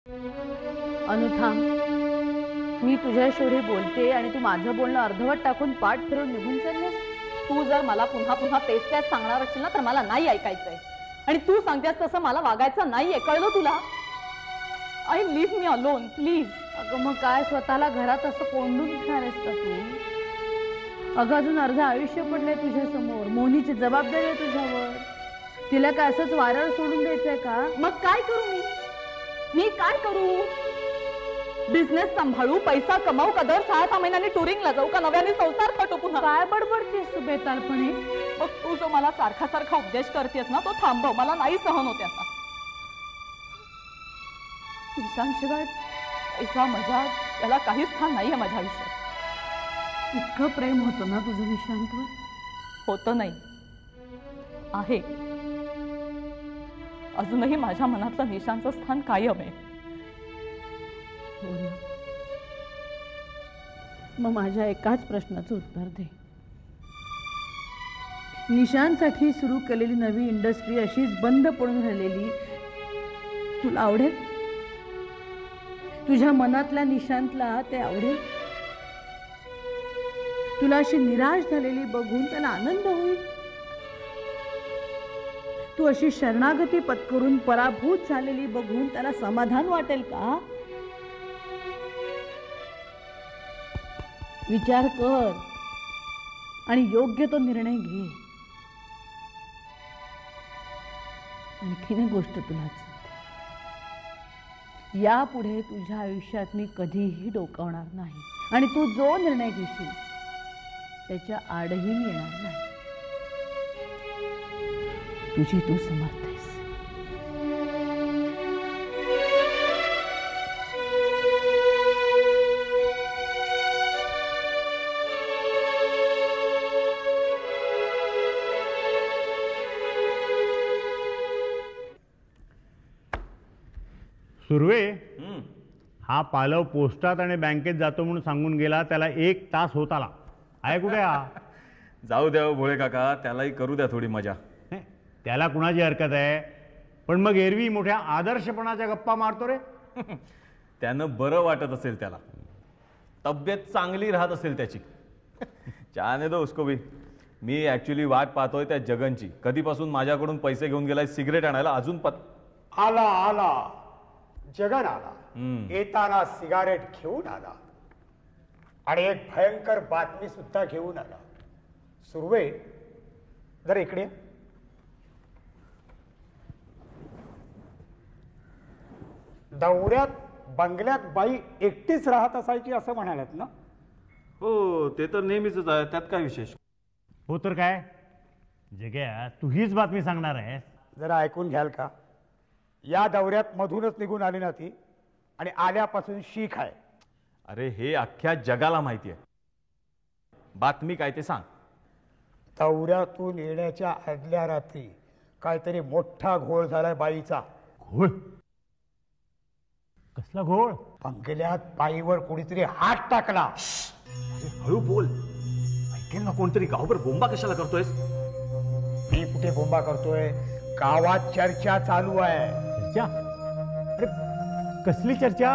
अनुथा, मी तुझ्याशी बोलते आणि तू माझं बोलणं अर्धवट टाकून पाठ फिरून निघून चाललीस. तू जर मला पुन्हा पुन्हा तेच त्याच सांगणार असेल ना तर मला नाही ऐकायचंय. आणि तू सांगतेस तसं मला वागायचं नाहीये, कळलं तुला? I leave me alone please. अगं मग काय स्वतःला घरात असं कोंडून ठेवणार आहेस का तू? अगं अजून अर्ध आयुष्य पडलंय तुझ्या समोर. मोनीची जबाबदारी आहे तुझ्यावर. तिला काय असंच वाऱ्यावर सोडून द्यायचंय का? मग काय करू मी काय करू? बिझनेस सांभाळू, पैसा कमावू का दर 6-6 महिन्यांनी टुरिंगला जाऊ का नव्याने संसार थाटू पुन्हा? काय बडबडतेस तू बेतालपणे? मग तू जो मला सारखा सारखा उपदेश करतेस ना तो थांबव. मला नाही सहन होते आता. ईशानशिवाय पैसा मजा याला काहीच स्थान नाहीये माझ्या आयुष्यात. इतकं प्रेम होतं ना तुझं निशांतवर? होतं नाही, आहे. अजूनही माझ्या मनातलं निशांचं स्थान कायम आहे. हो ना. मग माझ्या एकाच प्रश्नाचं उत्तर दे. निशांसाठी सुरू केलेली नवी इंडस्ट्री अशीच बंद पडून राहिलेली तुला आवडेल? तुझ्या मनातल्या निशांतला ते आवडेल? तुला अशी निराश झालेली बघून त्याला आनंद होईल? तू अशी शरणागती पत्करून पराभूत झालेली बघून त्याला समाधान वाटेल का? विचार कर आणि योग्य तो निर्णय घे. आणखीन एक गोष्ट तुला सांगते, यापुढे तुझ्या आयुष्यात मी कधीही डोकावणार नाही आणि तू जो निर्णय घेशील त्याच्या आडही मी येणार नाही. तुझी तू समर्थ आहेस. सुर्वे, हा पालव पोस्टात आणि बँकेत जातो म्हणून सांगून गेला. त्याला 1 तास होत आला. आहे कुठे हा? जाऊ द्या भोळे काका, त्यालाही करू द्या थोडी मजा. त्याला कुणाची हरकत आहे? पण मग एरवी मोठ्या आदर्शपणाच्या गप्पा मारतो रे. त्यानं बरं वाटत असेल, त्याला तब्येत चांगली राहत असेल त्याची. चहा दो उसको भी. मी ऍक्च्युली वाट पाहतोय त्या जगनची. कधीपासून माझ्याकडून पैसे घेऊन गेलाय सिगरेट आणायला, अजून आला आला जगन आला. येताना सिगारेट घेऊन आला आणि एक भयंकर बातमी सुद्धा घेऊन आला. सुर्वे, जरा इकडे. दौऱ्यात बंगल्यात बाई एकटीच राहत असायची असं म्हणालात ना? हो, ते तर नेहमीच आहे, त्यात काय विशेष? हो तर काय जग्या, तू हीच बातमी सांगणार आहेस? जरा ऐकून घ्याल का? या दौऱ्यात मधूनच निघून आली ना ती, आणि आल्यापासून शीख आहे. अरे हे अख्ख्या जगाला माहिती आहे. बातमी काय ते सांग. दौऱ्यातून येण्याच्या आदल्या रात्री काहीतरी मोठा घोळ झालाय बाईचा. घोळ? कसला घोळ? बंगल्यात बाईवर कोणीतरी हात टाकला. अरे हळू बोल, ऐकेल ना कोणतरी. गावभर बोंबा कशाला करतोयस? मी कुठे बोंबा करतोय? गावात चर्चा चालू आहे. चर्चा? अरे कसली चर्चा?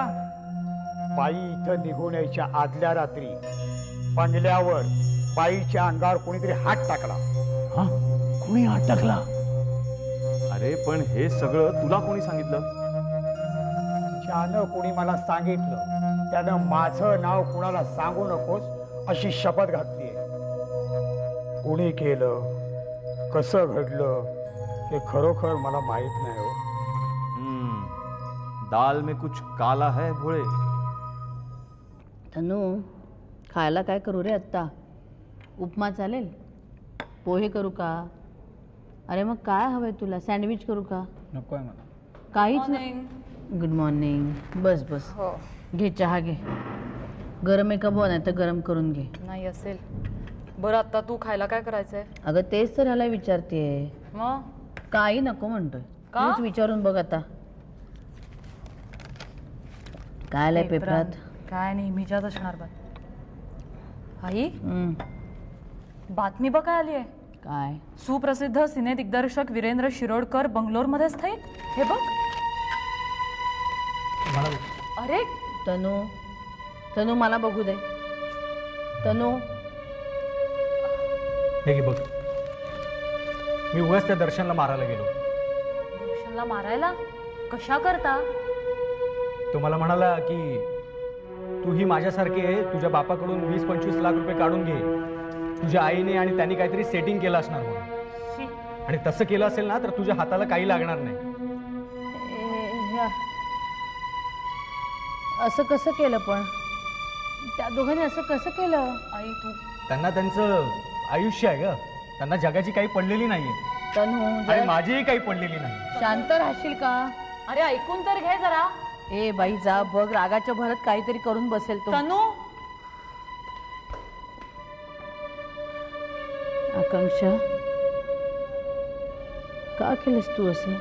बाई इथं निघून यायच्या आदल्या रात्री बंगल्यावर बाईच्या अंगावर कोणीतरी हात टाकला. हा? कोणी हात टाकला? अरे पण हे सगळं तुला कोणी सांगितलं? ज्यानं कोणी मला सांगितलं त्यानं माझं नाव कुणाला सांगू नकोस अशी शपथ घातलीय. कोणी केलं, कसं घडलं हे खरोखर मला माहित नाही हो. दाल में कुछ काला है भोळे. तनू, खायला काय करू रे आत्ता? उपमा चालेल? पोहे करू का? अरे मग काय हवंय तुला? सँडविच करू का? नकोय मला. काहीच नाही. Good morning. बस बस, घे चहा घे. गरम आहे का? बोल, नाही तर गरम करून घे. नाही असेल. बरं आता तू खायला काय करायचंय? अगं तेच तर ह्याला विचारतेय. मग काही नको म्हणतोय. का? तूच विचारून बघ आता. काय आलंय पेपरात? काय नेहमीच्याच असणार बात. आई, बातमी बघ काय आली आहे. काय? सुप्रसिद्ध सिने दिग्दर्शक वीरेंद्र शिरोडकर बंगलोरमध्ये स्थायिक. हे बघ. म्हणाले. अरे तनू तनू मला बघू दे. तनू हे घे बघ, मी उगाच त्या दर्शनला मारायला गेलो. दर्शनला मारायला? कशा करता? तो मला म्हणाला की तू ही माझ्यासारखी आहे, तुझ्या बापाकडून 20-25 लाख रुपये काढून घे, तुझ्या आईने आणि त्यांनी काहीतरी सेटिंग केलं असणार म्हणून, शी. आणि तसं केलं असेल ना तर तुझ्या हाताला काही लागणार नाही. असं कसं केलं? पण त्या दोघांनी असं कसं केलं? आई तू त्यांना त्यांचं आयुष्य आहे ग, त्यांना जगाची काही पडलेली नाहीये तनू आणि जरा माझीही काही पडलेली नाही. शांत राहशील का? अरे ऐकून तर घे जरा. ए बाई जा बघ, रागाच्या भरात काहीतरी करून बसेल तो. तनू आकांक्षा का केलंस तू असं?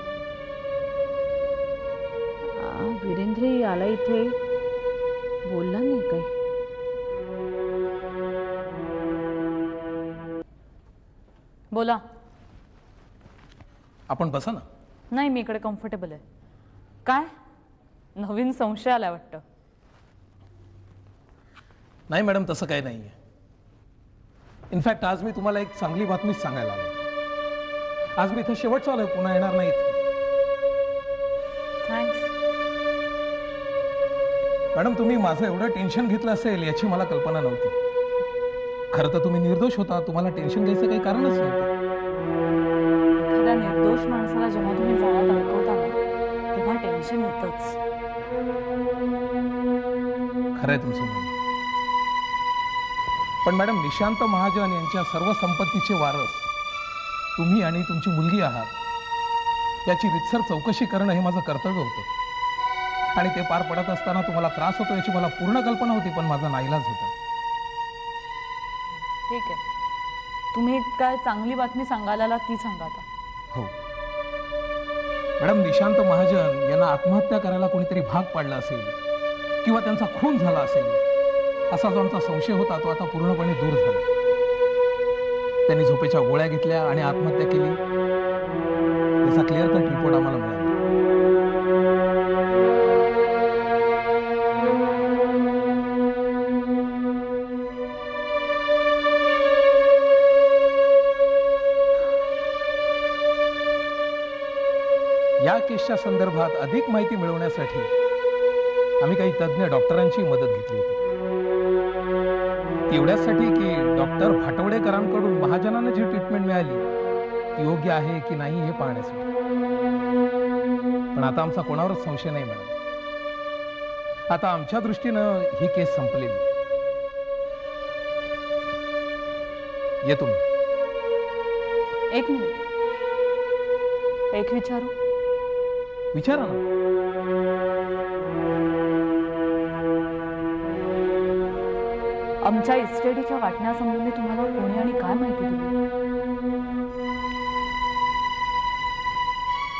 वीरेंद्रही आला इथे, बोलला नाही काही. बोला. आपण बसा ना. नाही मी इकडे कम्फर्टेबल आहे. काय नवीन संशय आलाय वाटतं? नाही मॅडम, तसं काही नाही आहे. इनफॅक्ट आज मी तुम्हाला एक चांगली बातमीच सांगायला आलो. आज मी इथं शेवटचं आलोय, पुन्हा येणार नाही इथे. थँक्स. मॅडम, तुम्ही माझं एवढं टेन्शन घेतलं असेल याची मला कल्पना नव्हती. खरं तर तुम्ही निर्दोष होता, तुम्हाला टेन्शन घ्यायचं काही कारणच नव्हतं. एखाद्या निर्दोष माणसाला जेव्हा तुम्ही जाळ्यात अडकवता ना तेव्हा टेन्शन येतच. खरंय तुमचं म्हणणं. पण मॅडम, निशांत महाजन यांच्या सर्व संपत्तीचे वारस तुम्ही आणि तुमची मुलगी आहात. याची रितसर चौकशी करणं हे माझं कर्तव्य होतं, आणि ते पार पडत असताना तुम्हाला त्रास होतो याची मला पूर्ण कल्पना होती, पण माझा नाईलाज होता. ठीक आहे, तुम्ही काय चांगली बातमी सांगायला आलात ती सांगा आता. हो मॅडम, निशांत महाजन यांना आत्महत्या करायला कोणीतरी भाग पाडला असेल किंवा त्यांचा खून झाला असेल असा जो आमचा संशय होता तो आता पूर्णपणे दूर झाला. त्यांनी झोपेच्या गोळ्या घेतल्या आणि आत्महत्या केली याचा क्लिअर कट रिपोर्ट आम्हाला मिळाला. या केसच्या संदर्भात अधिक माहिती मिळवण्यासाठी आम्ही काही तज्ज्ञ डॉक्टरांची मदत घेतली होती. ती एवढ्यासाठी की डॉक्टर भाटवडेकरांकडून महाजनांना जी ट्रीटमेंट मिळाली ती योग्य आहे की नाही हे पाहण्यासाठी. पण आता आमचा कोणावरच संशय नाही मॅडम. आता आमच्या दृष्टीनं ही केस संपलेली आहे. येतो मी. एक मिनिट, एक विचारू? विचारा ना. आमच्या इस्टेटीच्या वाटण्यासंबंधी तुम्हाला कोणी आणि काय माहिती दिली?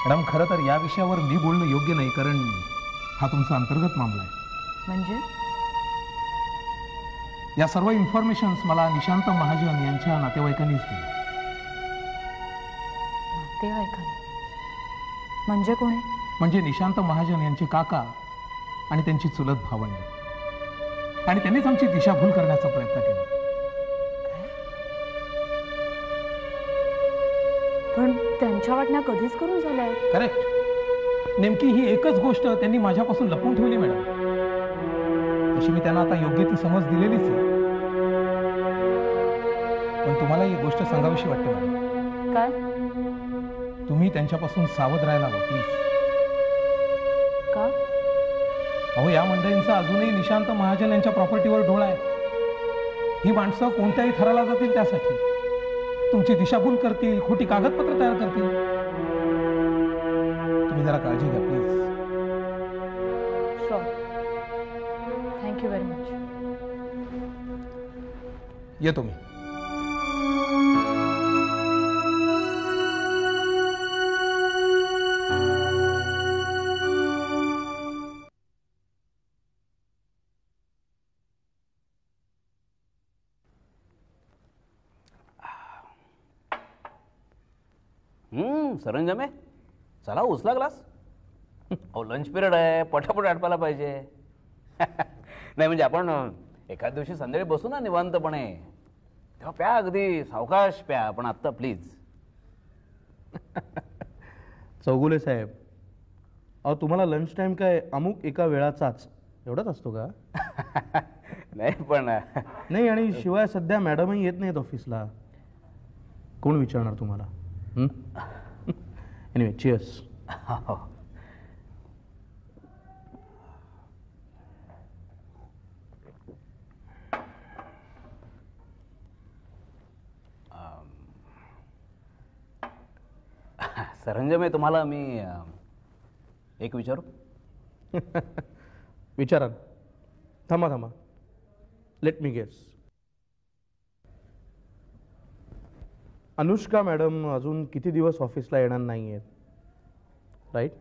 मॅडम, खरं तर या विषयावर मी बोलणं योग्य नाही, कारण हा तुमचा अंतर्गत मामला आहे. म्हणजे या सर्व इन्फॉर्मेशन्स मला निशांत महाजन यांच्या नातेवाईकांनीच दिल्या. नातेवाईकांनी म्हणजे कोणी? म्हणजे निशांत महाजन यांचे काका आणि त्यांची चुलत भावंड. आणि त्यांनीच आमची दिशाभूल करण्याचा प्रयत्न केला. पण त्यांच्या वाटण्या कधीच करून झाल्या आहेत. करेक्ट. नेमकी ही एकच गोष्ट त्यांनी माझ्यापासून लपवून ठेवली मॅडम. तशी मी त्यांना आता योग्य ती समज दिलेलीच आहे. पण तुम्हाला ही गोष्ट सांगावीशी वाटते मॅडम. काय? तुम्ही त्यांच्यापासून सावध राहायला हवं प्लीज. का? अहो, या मंडळींचा अजूनही निशांत महाजन यांच्या प्रॉपर्टीवर डोळा आहे. ही माणसं कोणत्याही थराला जातील त्यासाठी. तुमची दिशाभूल करतील, खोटी कागदपत्र तयार करतील. तुम्ही जरा काळजी घ्या please. Sure. Thank you very much. येतो मी. सरंजामे, चला उचला ग्लास. अहो लंच पिरियड आहे, पटापट आटपायला पाहिजे. नाही म्हणजे आपण एखाद्या दिवशी संध्याकाळी बसू ना निवांतपणे, तेव्हा प्या, अगदी सावकाश प्या, पण आत्ता प्लीज. चौगुले साहेब, अहो तुम्हाला लंच टाईम काय अमुक एका वेळाचाच एवढाच असतो का? नाही पण नाही, आणि शिवाय सध्या मॅडमही येत नाहीत ऑफिसला, कोण विचारणार तुम्हाला? Anyway, cheers. सरंजमे, तुम्हाला मी एक विचारू? विचारा. थांबा थांबा, let me guess. Anushka madam अजून किती दिवस ऑफिसला येणार नाही आहेत, राईट?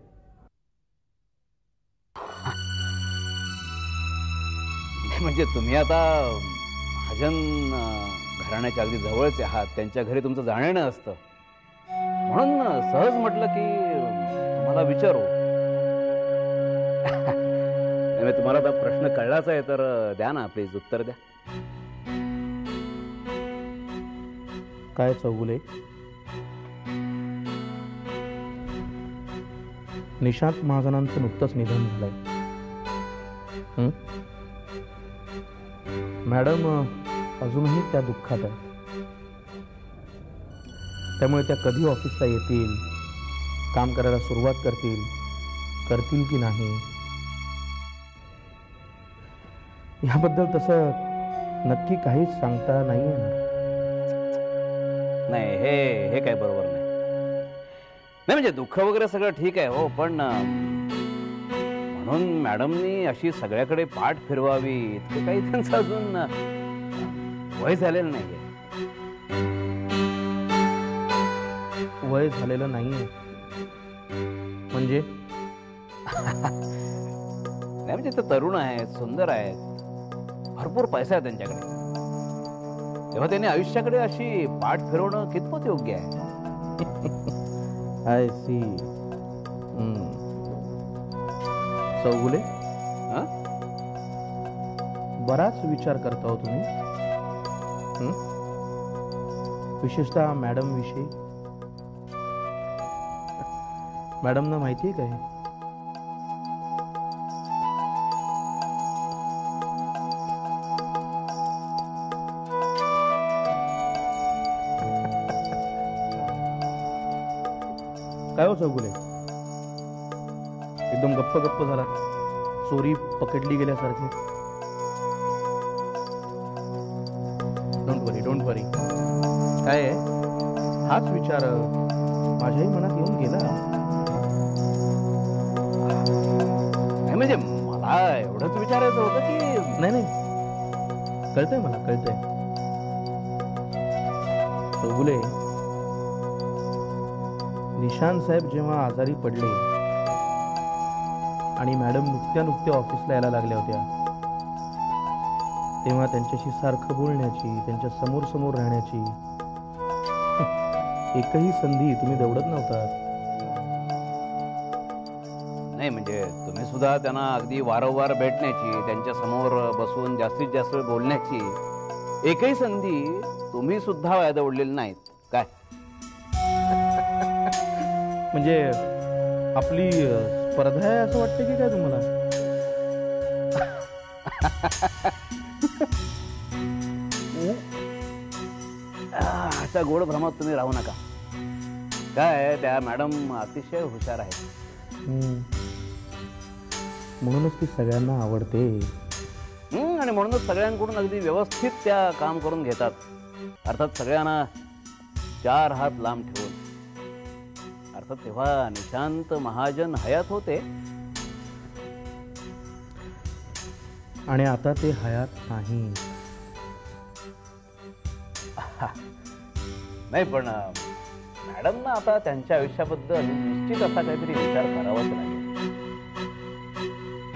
म्हणजे तुम्ही आता महाजन घराण्याच्या अगदी जवळचे आहात, त्यांच्या घरी तुमचं जाणं असतं, म्हणून सहज म्हटलं की तुम्हाला विचारू. तुम्हाला आता प्रश्न कळलाच आहे तर द्या ना, प्लीज उत्तर द्या. काय चौगुले, निशांत महाजनांचं नुकतंच निधन झालंय. मॅडम अजूनही त्या दुःखात आहेत, त्यामुळे त्या कधी ऑफिसला येतील, काम करायला सुरुवात करतील की नाही, याबद्दल तसं नक्की काहीच सांगता नाही येणार. नाही, हे काय बरोबर नाही. नाही म्हणजे दुःख वगैरे सगळं ठीक आहे हो, पण म्हणून मॅडमनी अशी सगळ्याकडे पाठ फिरवावी इतकं काही त्यांचं अजून वय झालेलं नाहीये. वय झालेलं नाहीये म्हणजे? नाही म्हणजे ते तरुण आहेत, सुंदर आहेत, भरपूर पैसा आहे त्यांच्याकडे, तेव्हा त्यांनी आयुष्याकडे अशी पाठ फिरवणं कितपत योग्य आहे? I C. चौगुले, बराच विचार करता हो तुम्ही, विशेषतः मॅडम विषयी. मॅडमना माहिती आहे काय? काय हो चौगुले, एकदम गप्प झाला, चोरी पकडली गेल्यासारखे. डोंट वरी. काय आहे, हाच विचार माझ्याही मनात येऊन गेला. नाही म्हणजे मला एवढंच विचारायचं होतं की नाही, कळतंय मला, कळतंय. चौगुले, निशांत साहेब जेव्हा आजारी पडले आणि मॅडम नुकत्या ऑफिसला यायला लागल्या होत्या, तेव्हा त्यांच्याशी सारखं बोलण्याची, त्यांच्या समोर राहण्याची एकही संधी तुम्ही दवडत नव्हता. नाही म्हणजे तुम्ही सुद्धा त्यांना अगदी वारंवार भेटण्याची, त्यांच्या समोर बसून जास्तीत जास्त बोलण्याची एकही संधी तुम्ही सुद्धा वाया दवडलेली नाहीत काय? म्हणजे आपली स्पर्धा आहे असं वाटतं की काय तुम्हाला? अशा गोड भ्रमात तुम्ही राहू नका. काय त्या मॅडम अतिशय हुशार आहेत, म्हणूनच ती सगळ्यांना आवडते. आणि म्हणूनच सगळ्यांकडून अगदी व्यवस्थित त्या काम करून घेतात, अर्थात सगळ्यांना 4 हात लांब ठेवून. अर्थात तेव्हा निशांत महाजन हयात होते आणि आता ते हयात नाही. नाही पण मॅडमना आता त्यांच्या आयुष्याबद्दल निश्चित असा काहीतरी विचार करावाच लागेल.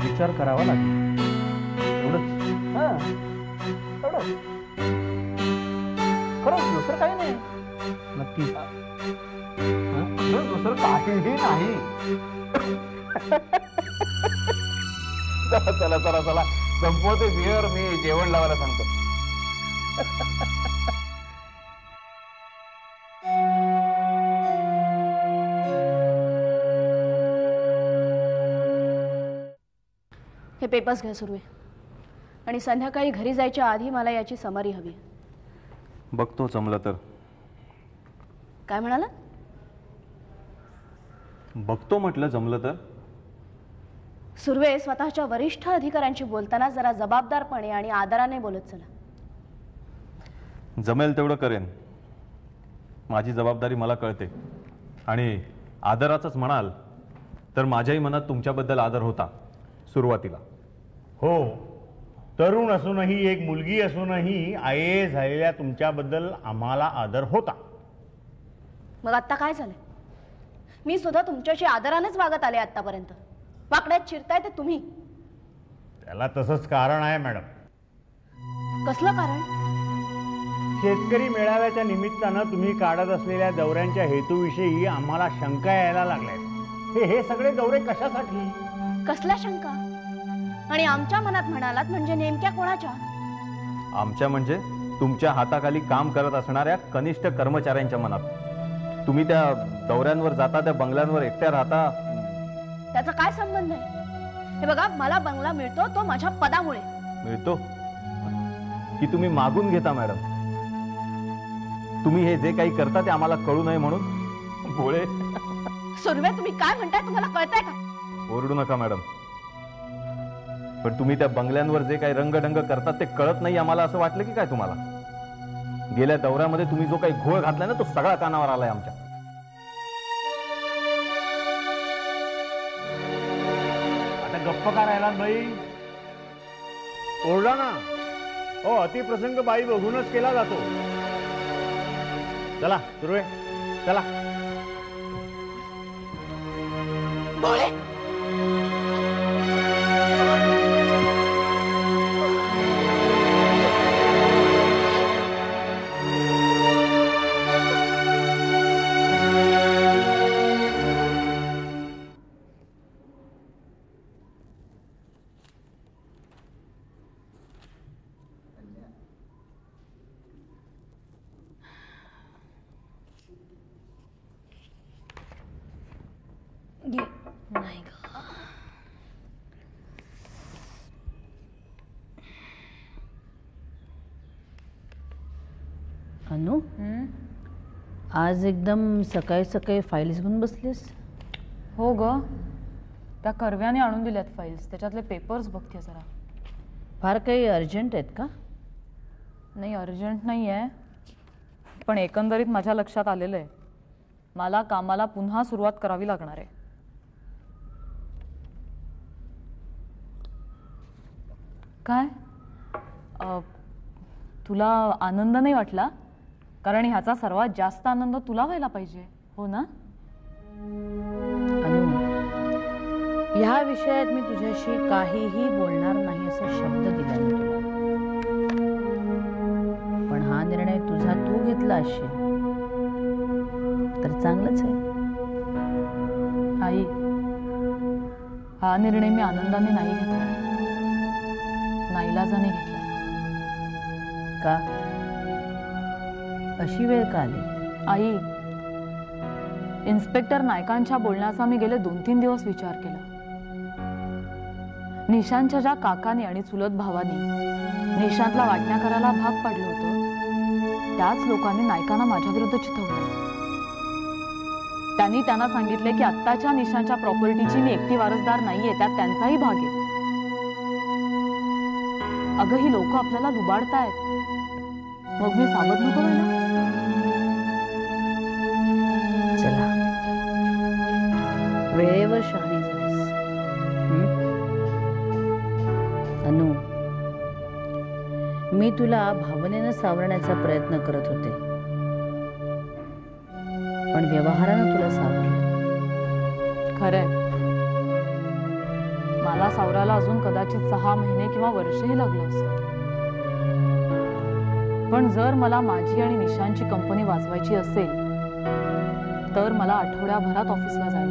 विचार करावा लागेल एवढंच? एवढंच, खरंच, दुसरं काही नाही. नक्की दुसरं काहीही नाही. चला चला चला चला संपवते बियर, मी जेवण लावायला सांगतो. हे पेपर्स घ्या सुरू आहे, आणि संध्याकाळी घरी जायच्या आधी मला याची समरी हवी. बघतो जमलं तर. काय म्हणाला? बघतो म्हटलं जमलं तर. सुर्वे, स्वतःच्या वरिष्ठ अधिकाऱ्यांशी बोलताना जरा जबाबदारपणे आणि आदराने बोलत चला. जमेल तेवढं करेन. माझी जबाबदारी मला कळते, आणि आदराचंच म्हणाल तर माझ्याही मनात तुमच्याबद्दल आदर होता सुरुवातीला. हो, तरुण असूनही, एक मुलगी असूनही IAS झालेल्या तुमच्याबद्दल आम्हाला आदर होता. मग आता काय झालंय? मी सुद्धा तुमच्याशी आदरानेच वागत आले आतापर्यंत. वाकड्यात चिरताय ते तुम्ही. त्याला तसंच कारण आहे मॅडम. कसलं कारण? शेतकरी मेळाव्याच्या निमित्तानं तुम्ही काढत असलेल्या दौऱ्यांच्या हेतूविषयी आम्हाला शंका यायला लागल्यात. हे सगळे दौरे कशासाठी? कसल्या शंका? आणि आमच्या मनात म्हणालात म्हणजे नेमक्या कोणाच्या? आमच्या म्हणजे तुमच्या हाताखाली काम करत असणाऱ्या कनिष्ठ कर्मचाऱ्यांच्या मनात. तुम्ही त्या दौऱ्यांवर जाता, त्या बंगल्यांवर एकट्या राहता. त्याचा काय संबंध आहे? हे बघा, मला बंगला मिळतो तो माझ्या पदामुळे. मिळतो की तुम्ही मागून घेता मॅडम? तुम्ही हे जे काही करता ते आम्हाला कळू नये म्हणून. भोळे. सुर्वे, तुम्ही काय म्हणताय? तुम्हाला कळतंय का? ओरडू नका मॅडम, पण तुम्ही त्या बंगल्यांवर जे काही रंगढंग करतात ते कळत नाही आम्हाला असं वाटलं की काय तुम्हाला? गेल्या दौऱ्यामध्ये तुम्ही जो काही घोळ घातलाय ना, तो सगळा कानावर आलाय आमच्या. आता गप्प का राहिला बाई? ओरडा ना. हो, अतिप्रसंग बाई बघूनच केला जातो. चला सुरू आहे, चला. भोळे, नाही का? अनु, आज एकदम सकाळी सकाळी फाईल्स घेऊन बसलीस? हो ग, त्या कर्व्याने आणून दिल्यात फाईल्स. त्याच्यातले पेपर्स बघते जरा. फार काही अर्जंट आहेत का? नाही, अर्जंट नाही आहे, पण एकंदरीत माझ्या लक्षात आलेलं आहे मला कामाला पुन्हा सुरुवात करावी लागणार आहे. काय तुला आनंद नाही वाटला? कारण ह्याचा सर्वात जास्त आनंद तुला व्हायला पाहिजे, हो ना? अनु, ह्या विषयात मी तुझ्याशी काहीही बोलणार नाही असा शब्द दिला मी तुला. पण हा निर्णय तुझा तू घेतला असेल तर चांगलंच आहे. आई, हा निर्णय मी आनंदाने नाही घेतला, नाईलाजाने घेतला. का? अशी वेळ का आली? आई, इन्स्पेक्टर नायकांच्या बोलण्याचा मी गेले 2-3 दिवस विचार केला. निशांतच्या ज्या काकांनी आणि चुलत भावांनी निशांतला वाटण्या करायला भाग पाडलं होतं, त्याच लोकांनी नायकांना माझ्या विरुद्ध चिथवलं. त्यांनी त्यांना सांगितले की आत्ताच्या निशांतच्या प्रॉपर्टीची मी एकटी वारसदार नाहीये, त्यात त्यांचाही भाग आहे. अगं, ही लोक आपल्याला लुबाडतायत, मग मी सावध नको व्हायला? चला, वेळेवर शहाणी झालीस. अनु, मी तुला भावनेनं सावरण्याचा प्रयत्न करत होते, पण व्यवहारानं तुला सावरलं. खरंय, मला सावरायला अजून कदाचित 6 महिने किंवा वर्षही लागलं असतं. पण जर मला माझी आणि निशांची कंपनी वाचवायची असेल तर मला आठवड्याभरात ऑफिसला जायला